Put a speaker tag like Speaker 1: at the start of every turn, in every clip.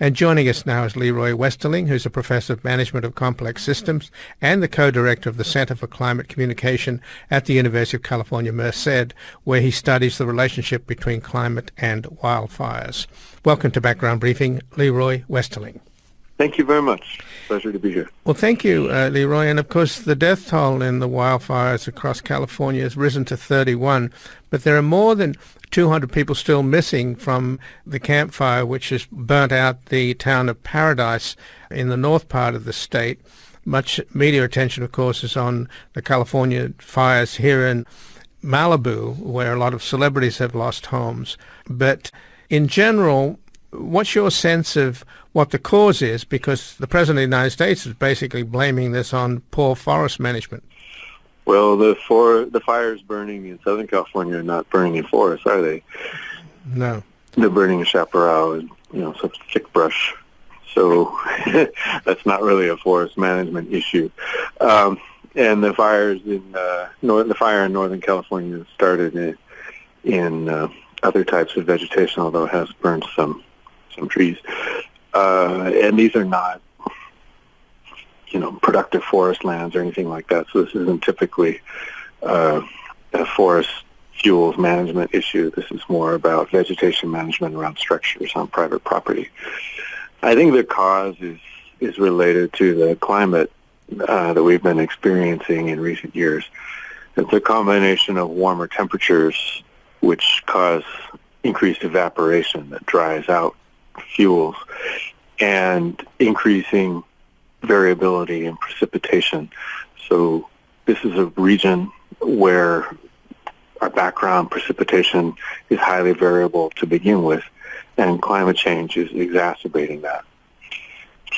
Speaker 1: And joining us now is Leroy Westerling, who's a professor of management of complex systems and the co-director of the Center for Climate Communication at the University of California, Merced, where he studies the relationship between climate and wildfires. Welcome to Background Briefing, Leroy Westerling.
Speaker 2: Thank you very much. Pleasure to be here.
Speaker 1: Well, thank you, Leroy. And of course, the death toll in the wildfires across California has risen to 31, but there are more than 200 people still missing from the Camp Fire, which has burnt out the town of Paradise in the north part of the state. Much media attention, of course, is on the California fires here in Malibu, where a lot of celebrities have lost homes. But in general, what's your sense of what the cause is? Because the President of the United States is basically blaming this on poor forest management.
Speaker 2: Well, the fires burning in Southern California are not burning in forests, are they?
Speaker 1: No.
Speaker 2: They're burning in Chapparal and, some thick brush. So that's not really a forest management issue. And the fires the fire in Northern California started in other types of vegetation, although it has burned some trees. And these are not, productive forest lands or anything like that. So this isn't typically a forest fuels management issue. This is more about vegetation management around structures on private property. I think the cause is related to the climate that we've been experiencing in recent years. It's a combination of warmer temperatures which cause increased evaporation that dries out fuels and increasing variability in precipitation. So this is a region where our background precipitation is highly variable to begin with, and climate change is exacerbating that.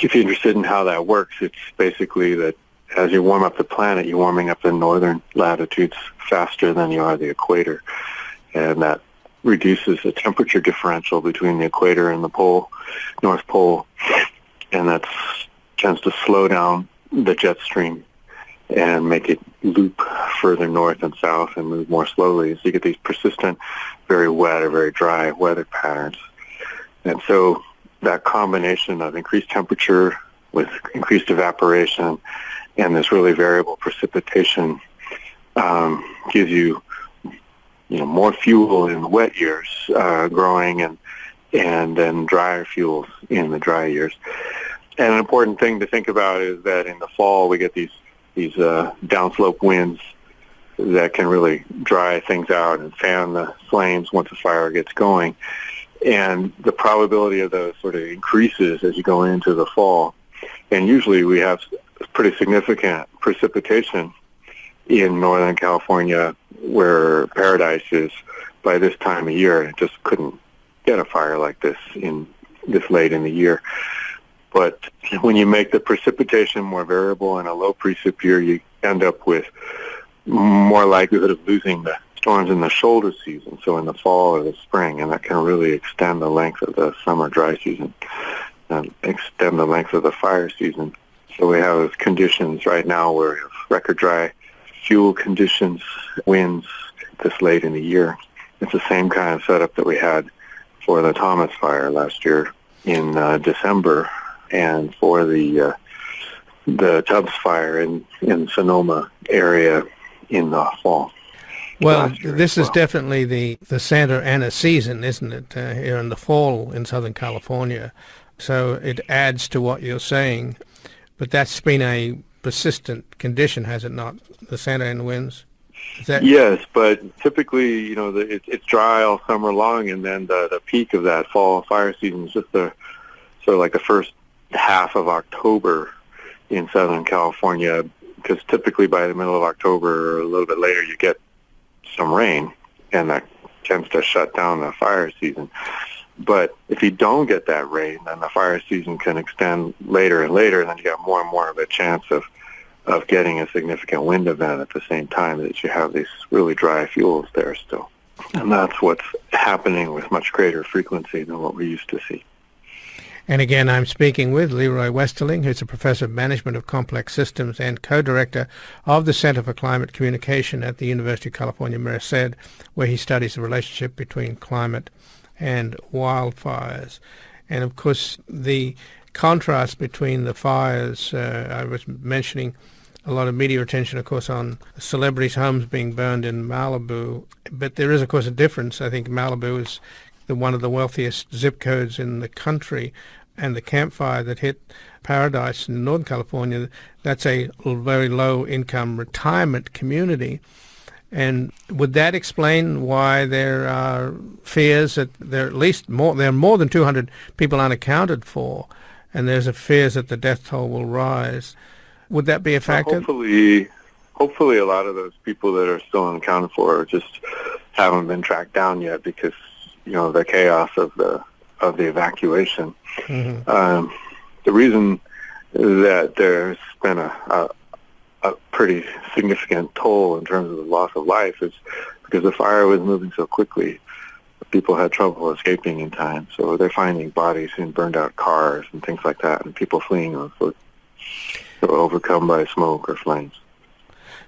Speaker 2: If you're interested in how that works, it's basically that as you warm up the planet, you're warming up the northern latitudes faster than you are the equator, and that reduces the temperature differential between the equator and the pole, North Pole, and that tends to slow down the jet stream and make it loop further north and south and move more slowly. So you get these persistent, very wet or very dry weather patterns. And so that combination of increased temperature with increased evaporation and this really variable precipitation gives you more fuel in the wet years growing and then drier fuels in the dry years. And an important thing to think about is that in the fall we get these downslope winds that can really dry things out and fan the flames once the fire gets going. And the probability of those sort of increases as you go into the fall. And usually we have pretty significant precipitation in Northern California where Paradise is by this time of year, and it just couldn't get a fire like this in this late in the year. But when you make the precipitation more variable in a low precip year, you end up with more likelihood of losing the storms in the shoulder season, so in the fall or the spring, and that can really extend the length of the summer dry season and extend the length of the fire season. So we have conditions right now where we have record dry fuel conditions, winds this late in the year. It's the same kind of setup that we had for the Thomas Fire last year in December, and for the Tubbs Fire in Sonoma area in the fall.
Speaker 1: Well, this is definitely the Santa Ana season, isn't it, here in the fall in Southern California. So it adds to what you're saying. But that's been a persistent condition, has it not, the Santa Ana winds?
Speaker 2: Yes, but typically, it's dry all summer long, and then the peak of that fall fire season is just sort of like the first half of October in Southern California, because typically by the middle of October or a little bit later you get some rain, and that tends to shut down the fire season. But if you don't get that rain, then the fire season can extend later and later, and then you got more and more of a chance of getting a significant wind event at the same time that you have these really dry fuels there still. And that's what's happening with much greater frequency than what we used to see.
Speaker 1: And again, I'm speaking with Leroy Westerling, who's a professor of management of complex systems and co-director of the Center for Climate Communication at the University of California, Merced, where he studies the relationship between climate and wildfires. And of course, the contrast between the fires, I was mentioning a lot of media attention, of course, on celebrities' homes being burned in Malibu. But there is, of course, a difference. I think Malibu is one of the wealthiest zip codes in the country. And the campfire that hit Paradise in Northern California, that's a very low-income retirement community. And would that explain why there are fears that there are more than 200 people unaccounted for, and there's a fears that the death toll will rise? Would that be a factor?
Speaker 2: Hopefully a lot of those people that are still unaccounted for just haven't been tracked down yet because, the chaos of the evacuation.
Speaker 1: Mm-hmm.
Speaker 2: The reason that there's been a pretty significant toll in terms of the loss of life is because the fire was moving so quickly. People had trouble escaping in time, so they're finding bodies in burned out cars and things like that, and people fleeing on foot, so overcome by smoke or flames.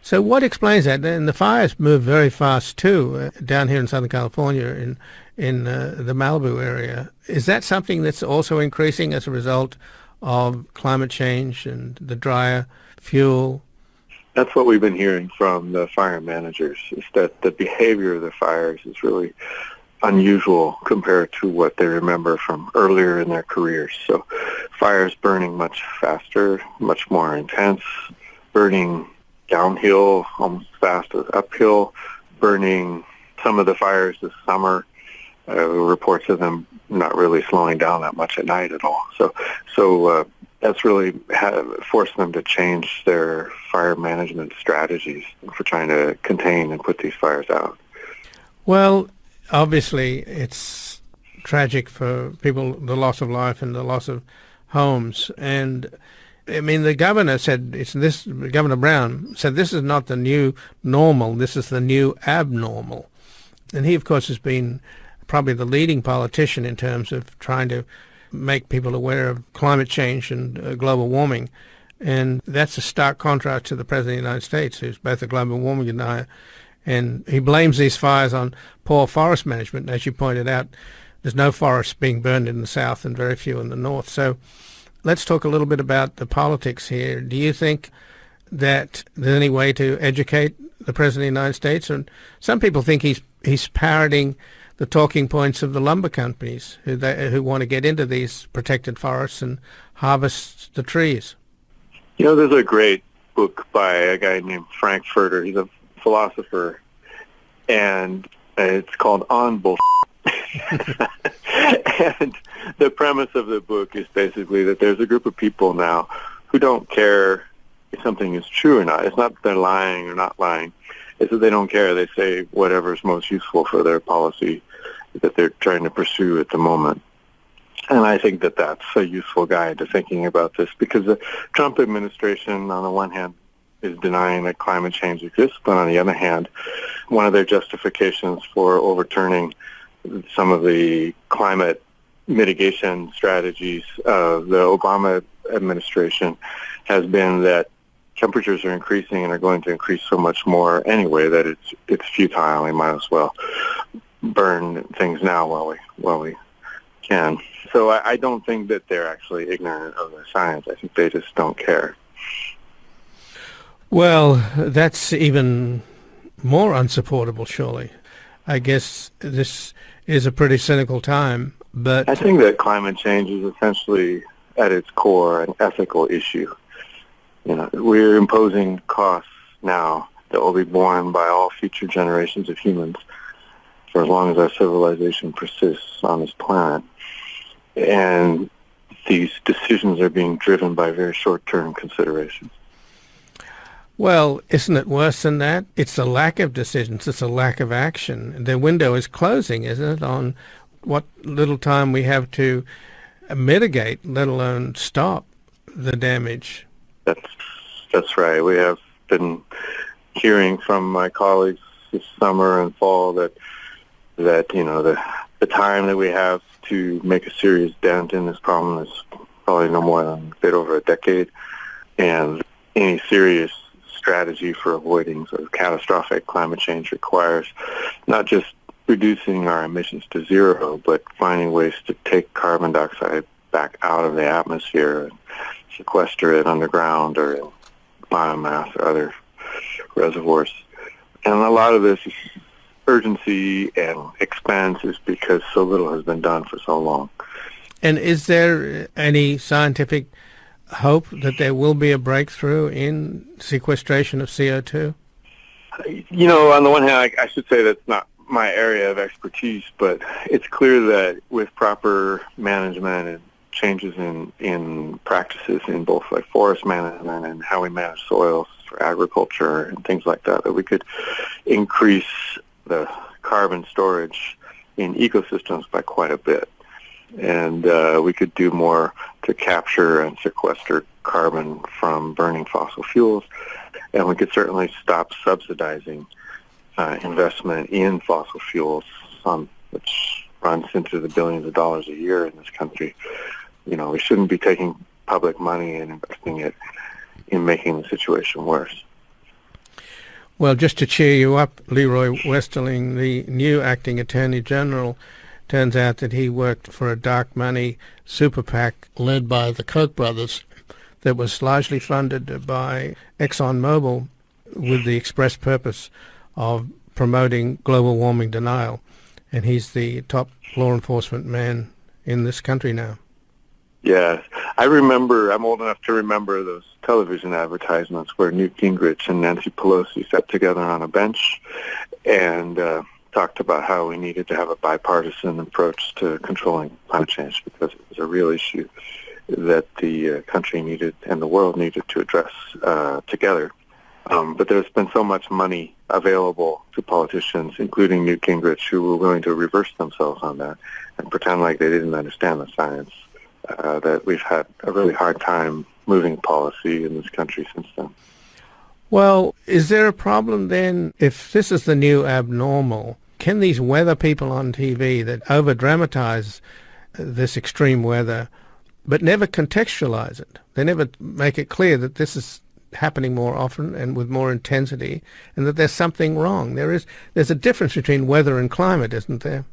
Speaker 1: So what explains that? And the fires move very fast too, down here in Southern California, in the Malibu area. Is that something that's also increasing as a result of climate change and the drier fuel?
Speaker 2: That's what we've been hearing from the fire managers, is that the behavior of the fires is really unusual compared to what they remember from earlier in their careers. So fires burning much faster, much more intense, burning downhill almost as fast as uphill, burning some of the fires this summer. Reports of them not really slowing down that much at night at all. So that's really forced them to change their fire management strategies for trying to contain and put these fires out.
Speaker 1: Well, obviously, it's tragic for people, the loss of life and the loss of homes. And I mean, the governor said, Governor Brown said, this is not the new normal, this is the new abnormal. And he, of course, has been probably the leading politician in terms of trying to make people aware of climate change and global warming. And that's a stark contrast to the President of the United States, who's both a global warming denier, and he blames these fires on poor forest management. As you pointed out, there's no forests being burned in the south and very few in the north. So let's talk a little bit about the politics here. Do you think that there's any way to educate the President of the United States? And some people think he's parroting the talking points of the lumber companies who want to get into these protected forests and harvest the trees.
Speaker 2: There's a great book by a guy named Frank Furter. He's a philosopher, and it's called On Bull. And the premise of the book is basically that there's a group of people now who don't care if something is true or not. It's not that they're lying or not lying. It's that they don't care. They say whatever's most useful for their policy that they're trying to pursue at the moment. And I think that that's a useful guide to thinking about this, because the Trump administration, on the one hand, is denying that climate change exists, but on the other hand, one of their justifications for overturning some of the climate mitigation strategies of the Obama administration has been that temperatures are increasing and are going to increase so much more anyway that it's futile. We might as well burn things now while we can. So I don't think that they're actually ignorant of the science. I think they just don't care.
Speaker 1: Well, that's even more unsupportable, surely. I guess this is a pretty cynical time, but
Speaker 2: I think that climate change is essentially, at its core, an ethical issue. We're imposing costs now that will be borne by all future generations of humans for as long as our civilization persists on this planet. And these decisions are being driven by very short-term considerations.
Speaker 1: Well, isn't it worse than that? It's a lack of decisions. It's a lack of action. The window is closing, isn't it, on what little time we have to mitigate, let alone stop the damage. That's
Speaker 2: right. We have been hearing from my colleagues this summer and fall that the time that we have to make a serious dent in this problem is probably no more than a bit over a decade, and any serious strategy for avoiding sort of catastrophic climate change requires not just reducing our emissions to zero, but finding ways to take carbon dioxide back out of the atmosphere and sequester it underground or in biomass or other reservoirs. And a lot of this urgency and expense is because so little has been done for so long.
Speaker 1: And is there any scientific hope that there will be a breakthrough in sequestration of CO2?
Speaker 2: You know, on the one hand, I should say that's not my area of expertise, but it's clear that with proper management and changes in practices in both like forest management and how we manage soils for agriculture and things like that, that we could increase the carbon storage in ecosystems by quite a bit. And we could do more to capture and sequester carbon from burning fossil fuels. And we could certainly stop subsidizing investment in fossil fuels, which runs into the billions of dollars a year in this country. You know, we shouldn't be taking public money and investing it in making the situation worse.
Speaker 1: Well, just to cheer you up, Leroy Westerling, the new acting Attorney General, turns out that he worked for a dark money super PAC led by the Koch brothers that was largely funded by ExxonMobil with the express purpose of promoting global warming denial. And he's the top law enforcement man in this country now.
Speaker 2: Yeah, I'm old enough to remember those television advertisements where Newt Gingrich and Nancy Pelosi sat together on a bench and talked about how we needed to have a bipartisan approach to controlling climate change because it was a real issue that the country needed and the world needed to address together. But there's been so much money available to politicians, including Newt Gingrich, who were willing to reverse themselves on that and pretend like they didn't understand the science, that we've had a really hard time moving policy in this country since then.
Speaker 1: Well, is there a problem then, if this is the new abnormal, can these weather people on TV that over-dramatize this extreme weather but never contextualize it, they never make it clear that this is happening more often and with more intensity and that there's something wrong? There's a difference between weather and climate, isn't there?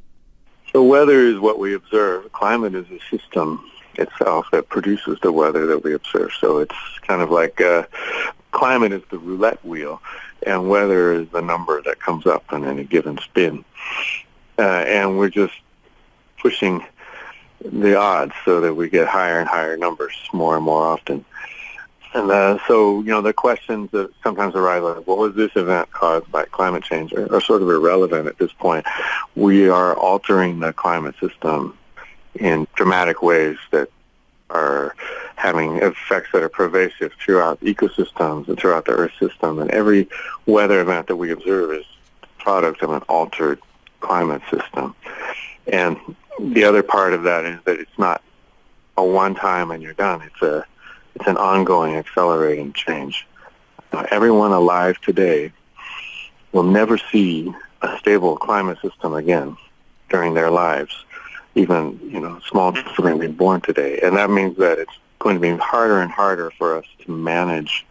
Speaker 2: So weather is what we observe. Climate is a system itself that produces the weather that we observe. So it's kind of like climate is the roulette wheel, and weather is the number that comes up in any given spin. And we're just pushing the odds so that we get higher and higher numbers more and more often. And so, you know, the questions that sometimes arise, like, what was this event caused by climate change, are sort of irrelevant at this point. We are altering the climate system in dramatic ways that are having effects that are pervasive throughout ecosystems and throughout the Earth system. And every weather event that we observe is the product of an altered climate system. And the other part of that is that it's not a one-time and you're done. It's an ongoing, accelerating change. Everyone alive today will never see a stable climate system again during their lives. Even, you know, small children being born today. And that means that it's going to be harder and harder for us to manage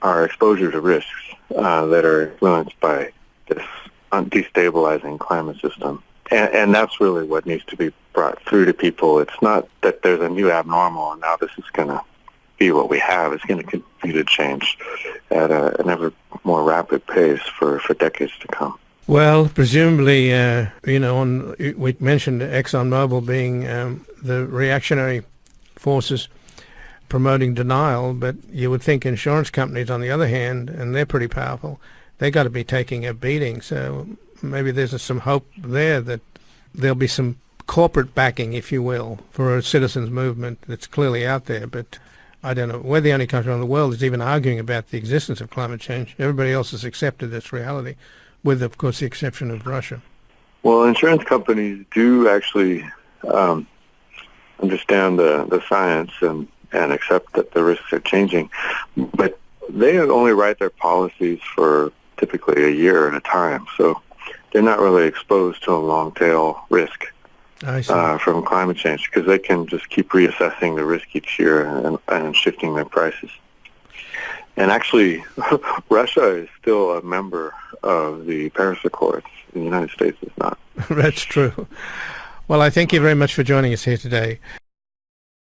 Speaker 2: our exposure to risks that are influenced by this destabilizing climate system. And that's really what needs to be brought through to people. It's not that there's a new abnormal and now this is going to be what we have. It's going to continue to change at an ever more rapid pace for decades to come.
Speaker 1: Well, presumably, we mentioned ExxonMobil being the reactionary forces promoting denial, but you would think insurance companies, on the other hand, and they're pretty powerful, they got to be taking a beating. So maybe there's some hope there that there'll be some corporate backing, if you will, for a citizens movement that's clearly out there. But I don't know. We're the only country in the world that's even arguing about the existence of climate change. Everybody else has accepted this reality, with, of course, the exception of Russia. Well,
Speaker 2: insurance companies do actually understand the science and accept that the risks are changing, but they only write their policies for typically a year at a time, so they're not really exposed to a long-tail risk from climate change because they can just keep reassessing the risk each year and shifting their prices. And actually, Russia is still a member of the Paris Accords, and the United States is not.
Speaker 1: That's true. Well, I thank you very much for joining us here today.